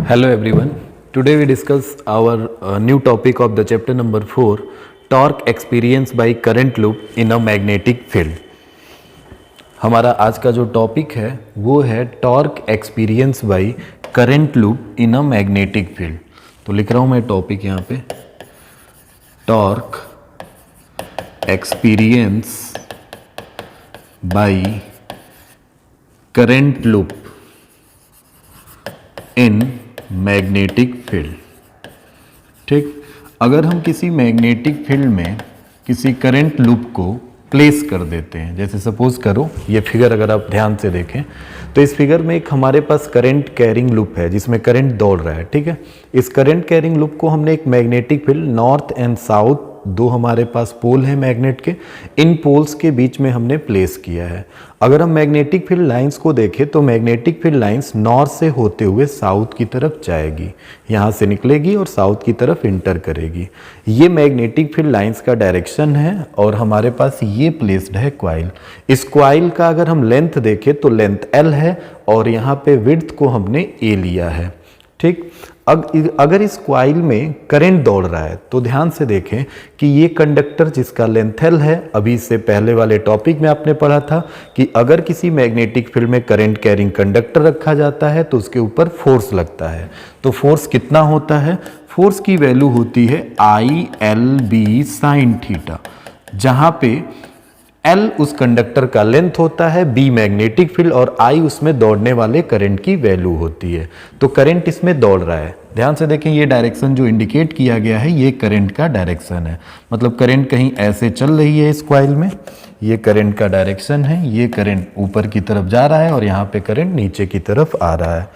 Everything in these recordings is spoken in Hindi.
Hello everyone. Today we discuss our new topic of the chapter number 4, torque experienced by current loop in a magnetic field. हमारा आज का जो टॉपिक है वो है torque experience by current loop in a magnetic field. तो लिख रहा हूँ मैं टॉपिक यहाँ पे, torque experience by current loop in magnetic field. ठीक, अगर हम किसी मैग्नेटिक फील्ड में किसी करंट लूप को प्लेस कर देते हैं, जैसे सपोज करो ये फिगर अगर आप ध्यान से देखें तो इस फिगर में एक हमारे पास करंट कैरिंग लूप है जिसमें करंट दौड़ रहा है। ठीक है, इस करंट कैरिंग लूप को हमने एक magnetic field north and south, दो हमारे पास पोल हैं मैग्नेट के, इन पोल्स के बीच में हमने प्लेस किया है। अगर हम मैग्नेटिक फील्ड लाइंस को देखें तो मैग्नेटिक फील्ड लाइंस नॉर्थ से होते हुए साउथ की तरफ जाएगी, यहाँ से निकलेगी और साउथ की तरफ इंटर करेगी। ये मैग्नेटिक फील्ड लाइंस का डायरेक्शन है और हमारे पास ये प्लेस्ड है क्वाइल। इस क्वाइल का अगर हम लेंथ देखें तो लेंथ L है और यहाँ पे विड्थ को हमने A लिया है। ठीक, अगर इस क्वाइल में करंट दौड़ रहा है तो ध्यान से देखें कि ये कंडक्टर जिसका लेंथ L है, अभी इससे पहले वाले टॉपिक में आपने पढ़ा था कि अगर किसी मैग्नेटिक फील्ड में करंट कैरिंग कंडक्टर रखा जाता है तो उसके ऊपर फोर्स लगता है। तो फोर्स कितना होता है? फोर्स की वैल्यू होती है ILB साइन थीटा, जहां पे L उस कंडक्टर का लेंथ होता है, B मैग्नेटिक फील्ड और I उसमें दौड़ने वाले करंट की वैल्यू होती है। तो करंट इसमें दौड़ रहा है, ध्यान से देखें ये डायरेक्शन जो इंडिकेट किया गया है ये करंट का डायरेक्शन है। मतलब करंट कहीं ऐसे चल रही है इस क्वाइल में, ये करंट का डायरेक्शन है, ये करंट ऊपर की तरफ जा रहा है और यहाँ पे करंट नीचे की तरफ आ रहा है।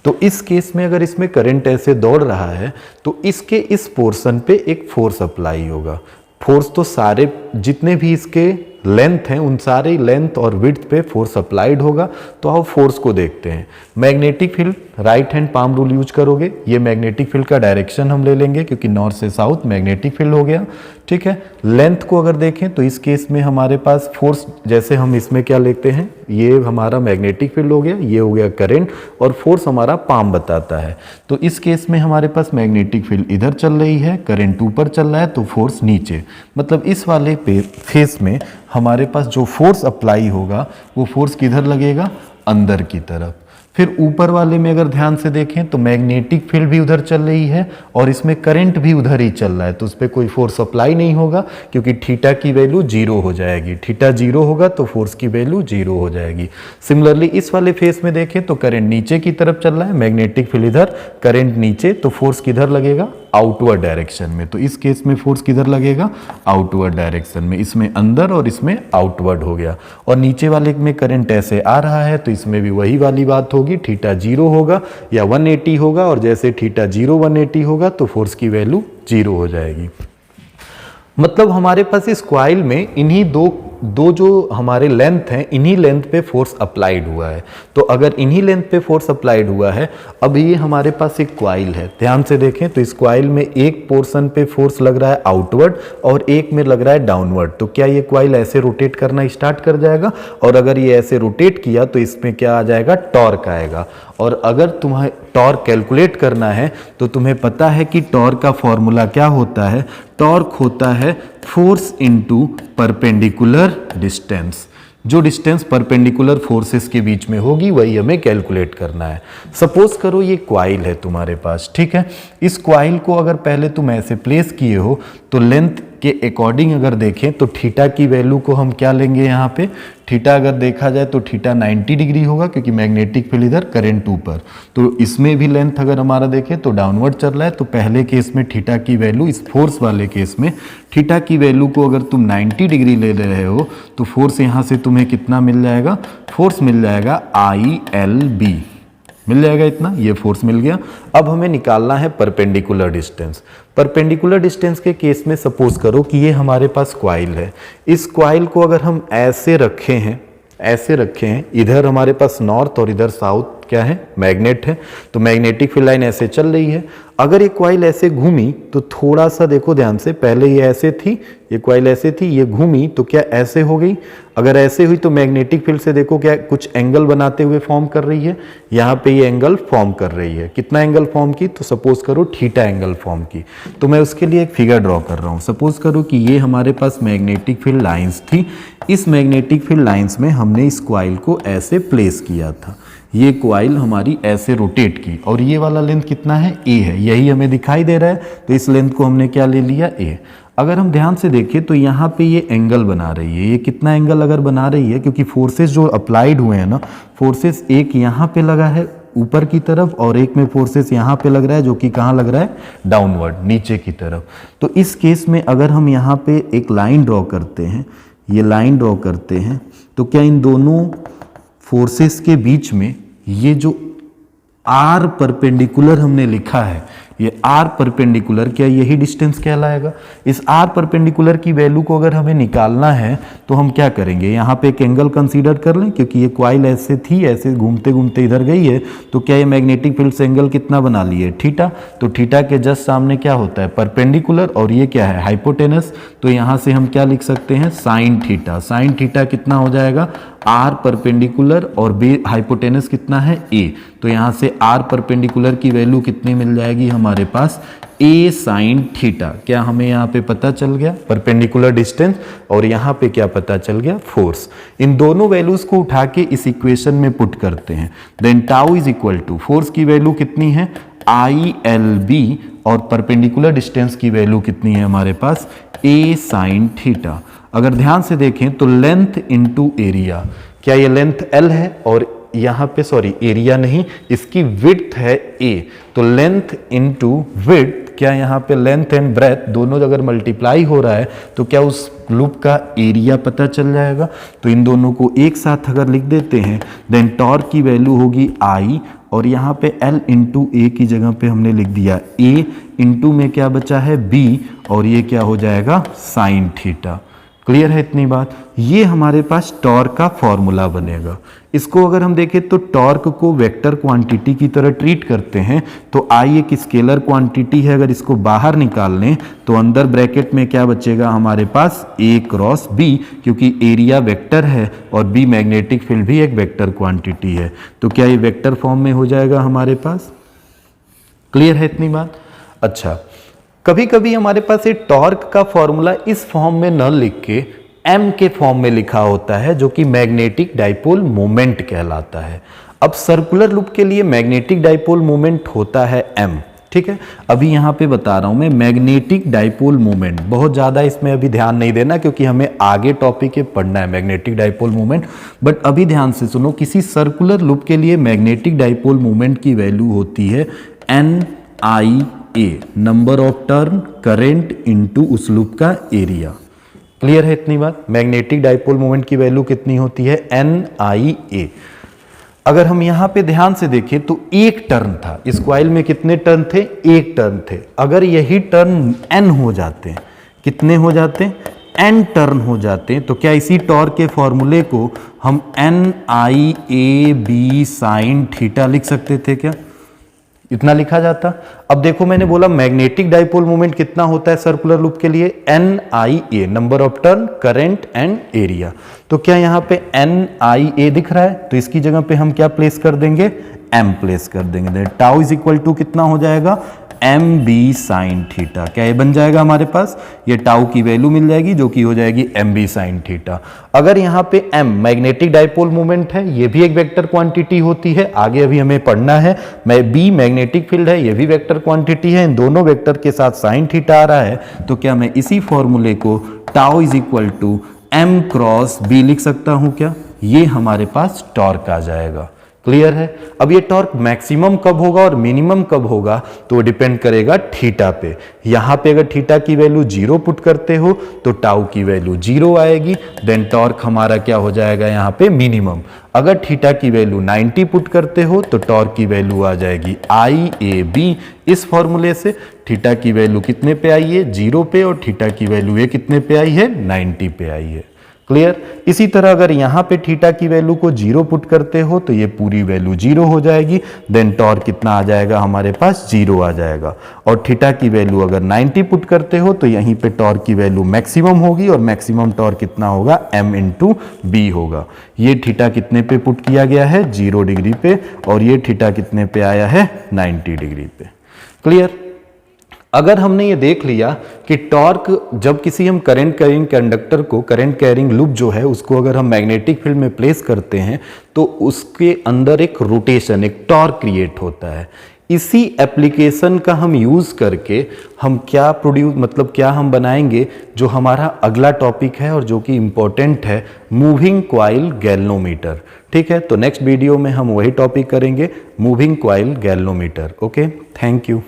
तो इस केस में अगर इसमें करंट ऐसे दौड़ रहा है तो इसके इस पोर्शन पे एक फोर्स अप्लाई होगा। फोर्स तो सारे जितने भी इसके लेंथ हैं उन सारे लेंथ और विड्थ पे फोर्स अप्लाइड होगा। तो आप फोर्स को देखते हैं। Magnetic field right hand palm rule use करोगे, ये मैग्नेटिक फील्ड का डायरेक्शन हम ले लेंगे क्योंकि नॉर्थ से साउथ मैग्नेटिक फील्ड हो गया। ठीक है, लेंथ को अगर देखें तो इस केस में हमारे पास फोर्स, जैसे हम इसमें क्या लेते हैं, ये हमारा मैग्नेटिक फील्ड हो गया, ये हो गया करंट और फोर्स हमारा पाम बताता है। तो इस केस में हमारे पास मैग्नेटिक फील्ड इधर चल रही है, करंट ऊपर चल रहा है तो फोर्स नीचे। मतलब इस वाले फेस में हमारे पास जो फोर्स अप्लाई होगा वो फोर्स किधर लगेगा? अंदर की तरफ। फिर ऊपर वाले में अगर ध्यान से देखें तो मैग्नेटिक फील्ड भी उधर चल रही है और इसमें करंट भी उधर ही चल रहा है, तो उस पर कोई फोर्स अप्लाई नहीं होगा क्योंकि थीटा की वैल्यू 0 हो जाएगी। थीटा 0 होगा तो फोर्स की वैल्यू 0 हो जाएगी। सिमिलरली इस वाले फेस में देखें तो करंट नीचे की तरफ चल रहा है, मैग्नेटिक फील्ड इधर, करंट नीचे, तो फोर्स किधर लगेगा? आउटवर्ड डायरेक्शन में। तो इस केस में फोर्स किधर लगेगा? आउटवर्ड डायरेक्शन में। इसमें अंदर और इसमें आउटवर्ड हो गया। और नीचे वाले में करंट ऐसे आ रहा है तो इसमें भी वही वाली बात होगी, थीटा 0 होगा या 180 होगा और जैसे थीटा 0 180 होगा तो फोर्स की वैल्यू 0 हो जाएगी। मतलब हमारे पास इस क्वाइल में इन्हीं दो जो हमारे लेंथ हैं, इन्हीं लेंथ पे फोर्स अप्लाइड हुआ है। तो अगर इन्हीं लेंथ पे फोर्स अप्लाइड हुआ है, अब ये हमारे पास एक क्वाइल है, ध्यान से देखें तो इस क्वाइल में एक पोर्शन पे फोर्स लग रहा है आउटवर्ड और एक में लग रहा है डाउनवर्ड। तो क्या ये क्वाइल ऐसे रोटेट करना स्टार्ट कर जाएगा? और अगर ये ऐसे रोटेट किया तो इसमें क्या आ जाएगा? टॉर्क आएगा। और अगर तुम्हें टॉर्क कैलकुलेट करना है तो तुम्हें पता है कि टॉर्क का फॉर्मूला क्या होता है? टॉर्क होता है फोर्स इनटू परपेंडिकुलर डिस्टेंस। जो डिस्टेंस परपेंडिकुलर फोर्सेस के बीच में होगी वही हमें कैलकुलेट करना है। सपोज करो ये क्वाइल है तुम्हारे पास, ठीक है। इस क्वाइल को अगर पहले तुम ऐसे प्लेस किए हो तो लेंथ के अकॉर्डिंग अगर देखें तो थीटा की वैल्यू को हम क्या लेंगे? यहाँ पे थीटा अगर देखा जाए तो थीटा 90 डिग्री होगा क्योंकि मैग्नेटिक फील्ड इधर, करंट ऊपर। तो इसमें भी लेंथ अगर हमारा देखें तो डाउनवर्ड चल रहा है। तो पहले केस में थीटा की वैल्यू, इस फोर्स वाले केस में थीटा की वैल्यू को अगर तुम 90 डिग्री ले रहे हो तो फोर्स यहाँ से तुम्हें कितना मिल जाएगा? फोर्स मिल जाएगा ILB, मिल जाएगा इतना, ये फोर्स मिल गया। अब हमें निकालना है परपेंडिकुलर डिस्टेंस। परपेंडिकुलर डिस्टेंस के केस में सपोज करो कि ये हमारे पास क्वाइल है। इस क्वाइल को अगर हम ऐसे रखे हैं, इधर हमारे पास नॉर्थ और इधर साउथ क्या है, मैग्नेट है। तो मैग्नेटिक फील्ड लाइन ऐसे चल रही है। अगर ये कॉइल ऐसे घूमी तो थोड़ा सा देखो ध्यान से, पहले ये ऐसे थी, ये कॉइल ऐसे थी, ये घूमी तो क्या ऐसे हो गई। अगर ऐसे हुई तो मैग्नेटिक फील्ड से देखो क्या कुछ एंगल बनाते हुए फॉर्म कर रही है। यहाँ पे ये एंगल फॉर्म कर रही है। कितना एंगल फॉर्म की, तो सपोज करो थीटा एंगल फॉर्म की। तो मैं उसके लिए एक फिगर ड्रॉ कर रहा हूँ। सपोज करो कि ये हमारे पास मैग्नेटिक फील्ड लाइंस थी। इस मैग्नेटिक फील्ड लाइंस में हमने इस कॉइल को ऐसे प्लेस किया था। ये कॉइल हमारी ऐसे रोटेट की और ये वाला लेंथ कितना है, ए है, यही हमें दिखाई दे रहा है। तो इस लेंथ को हमने क्या ले लिया, ए। अगर हम ध्यान से देखें तो यहाँ पे ये एंगल बना रही है। ये कितना एंगल अगर बना रही है, क्योंकि फोर्सेस जो अप्लाइड हुए हैं ना, फोर्सेस एक यहाँ पे लगा है ऊपर की तरफ और एक में फोर्सेस यहाँ पे लग रहा है, जो कि कहाँ लग रहा है, डाउनवर्ड, नीचे की तरफ। तो इस केस में अगर हम यहाँ पे एक लाइन ड्रॉ करते हैं, ये लाइन ड्रॉ करते हैं, तो क्या इन दोनों फोर्सेस के बीच में ये जो आर परपेंडिकुलर हमने लिखा है, ये आर परपेंडिकुलर, क्या यही डिस्टेंस कहलाएगा। इस आर परपेंडिकुलर की वैल्यू को अगर हमें निकालना है तो हम क्या करेंगे, यहाँ पे एक एंगल कंसीडर कर लें, क्योंकि ये कॉइल ऐसे थी, ऐसे घूमते घूमते इधर गई है। तो क्या ये मैग्नेटिक फील्ड से एंगल कितना बना लिए, थीटा। तो थीटा के जस्ट सामने क्या होता है, परपेंडिकुलर, और ये क्या है, हाइपोटेनस। तो यहाँ से हम क्या लिख सकते हैं, साइन थीटा। साइन थीटा कितना हो जाएगा, आर परपेंडिकुलर, और बी हाइपोटेनस कितना है, ए। तो यहाँ से आर परपेंडिकुलर की वैल्यू कितनी मिल जाएगी हमारे पास, ए साइन थीटा। क्या हमें यहाँ पे पता चल गया, परपेंडिकुलर डिस्टेंस, और यहाँ पे क्या पता चल गया, फोर्स। इन दोनों वैल्यूज को उठा के इस इक्वेशन में पुट करते हैं। Then tau is equal to, force की वैल्यू कितनी है, आई एल बी, और परपेंडिकुलर डिस्टेंस की वैल्यू कितनी है हमारे पास, ए साइन थीटा। अगर ध्यान से देखें तो लेंथ इनटू एरिया, क्या ये लेंथ एल है और यहाँ पे सॉरी एरिया नहीं, इसकी विड्थ है ए। तो लेंथ इनटू विड्थ, क्या यहाँ पे लेंथ एंड ब्रेथ दोनों अगर मल्टीप्लाई हो रहा है तो क्या उस लूप का एरिया पता चल जाएगा। तो इन दोनों को एक साथ अगर लिख देते हैं, देन टॉर्क की वैल्यू होगी आई, और यहाँ पे L इंटू ए की जगह पे हमने लिख दिया A, इंटू में क्या बचा है B, और ये क्या हो जाएगा, साइन थीटा। क्लियर है इतनी बात। ये हमारे पास टॉर्क का फॉर्मूला बनेगा। इसको अगर हम देखें तो टॉर्क को वेक्टर क्वांटिटी की तरह ट्रीट करते हैं। तो आई एक स्केलर क्वांटिटी है, अगर इसको बाहर निकाल लें तो अंदर ब्रैकेट में क्या बचेगा हमारे पास, ए क्रॉस बी, क्योंकि एरिया वेक्टर है और बी मैग्नेटिक फील्ड भी एक वेक्टर क्वांटिटी है। तो क्या ये वेक्टर फॉर्म में हो जाएगा हमारे पास। क्लियर है इतनी बात। अच्छा, कभी कभी हमारे पास ये टॉर्क का फॉर्मूला इस फॉर्म में न लिख के एम के फॉर्म में लिखा होता है, जो कि मैग्नेटिक डाइपोल मोमेंट कहलाता है। अब सर्कुलर लूप के लिए मैग्नेटिक डाइपोल मोमेंट होता है एम, ठीक है। अभी यहाँ पे बता रहा हूं मैं मैग्नेटिक डाइपोल मोमेंट, बहुत ज़्यादा इसमें अभी ध्यान नहीं देना क्योंकि हमें आगे टॉपिक ये पढ़ना है मैग्नेटिक डाइपोल मोमेंट। बट अभी ध्यान से सुनो, किसी सर्कुलर लूप के लिए मैग्नेटिक डाइपोल मोमेंट की वैल्यू होती है N I A, number of turn current into उस लूप का एरिया। क्लियर है इतनी बात। मैग्नेटिक डाइपोल मोमेंट की वैल्यू कितनी होती है, एन आई ए। अगर हम यहां पे ध्यान से देखें तो एक टर्न था, इस कॉइल में कितने टर्न थे, एक टर्न थे। अगर यही टर्न एन हो जाते हैं, कितने हो जाते हैं, एन टर्न हो जाते हैं, तो क्या इसी टॉर्क के फॉर्मूले को हम N I A B sine theta लिख सकते थे क्या, इतना लिखा जाता। अब देखो मैंने बोला मैग्नेटिक डाइपोल मोमेंट कितना होता है सर्कुलर लूप के लिए, N I A, number of turn current and area. तो क्या यहाँ पे एन आई ए दिख रहा है, तो इसकी जगह पे हम क्या प्लेस कर देंगे, एम प्लेस कर देंगे। टाउ इज इक्वल टू कितना हो जाएगा, एम बी साइन थीटा। क्या ये बन जाएगा हमारे पास, ये टाउ की वैल्यू मिल जाएगी जो कि हो जाएगी एम बी साइन थीटा। अगर यहाँ पे एम मैग्नेटिक डाइपोल मोमेंट है, ये भी एक वेक्टर क्वांटिटी होती है, आगे अभी हमें पढ़ना है। बी मैग्नेटिक फील्ड है, ये भी वेक्टर क्वांटिटी है, इन दोनों वेक्टर के साथ साइन थीटा आ रहा है। तो क्या मैं इसी फॉर्मूले को tau is equal to M cross B लिख सकता हूं क्या, ये हमारे पास टॉर्क आ जाएगा। क्लियर है। अब ये टॉर्क मैक्सिमम कब होगा और मिनिमम कब होगा, तो वो डिपेंड करेगा थीटा पे। यहां पे अगर थीटा की वैल्यू 0 पुट करते हो तो टाउ की वैल्यू 0 आएगी, देन टॉर्क हमारा क्या हो जाएगा यहाँ पे मिनिमम। अगर थीटा की वैल्यू 90 पुट करते हो तो टॉर्क की वैल्यू आ जाएगी आई ए बी। इस फॉर्मूले से थीटा की वैल्यू कितने पे आई है, 0 पे, और थीटा की वैल्यू ये कितने पे आई है, 90 पे आई है। क्लियर। इसी तरह अगर यहाँ पे थीटा की वैल्यू को 0 पुट करते हो तो ये पूरी वैल्यू 0 हो जाएगी, देन टॉर्क कितना आ जाएगा हमारे पास 0 आ जाएगा। और थीटा की वैल्यू अगर 90 पुट करते हो तो यहीं पे टॉर्क की वैल्यू मैक्सिमम होगी और मैक्सिमम टॉर्क कितना होगा m इंटू बी होगा। ये थीटा कितने पे पुट किया गया है 0 डिग्री पे और ये थीटा कितने पे आया है 90 डिग्री पे। क्लियर। अगर हमने ये देख लिया कि टॉर्क जब किसी हम करंट कैरिंग कंडक्टर को, करंट कैरिंग लूप जो है उसको अगर हम मैग्नेटिक फील्ड में प्लेस करते हैं तो उसके अंदर एक रोटेशन, एक टॉर्क क्रिएट होता है। इसी एप्लीकेशन का हम यूज करके हम क्या क्या हम बनाएंगे, जो हमारा अगला टॉपिक है और जो कि इंपॉर्टेंट है, मूविंग कॉइल गैल्वेनोमीटर। ठीक है, तो नेक्स्ट वीडियो में हम वही टॉपिक करेंगे, moving coil galvanometer. Okay, thank you.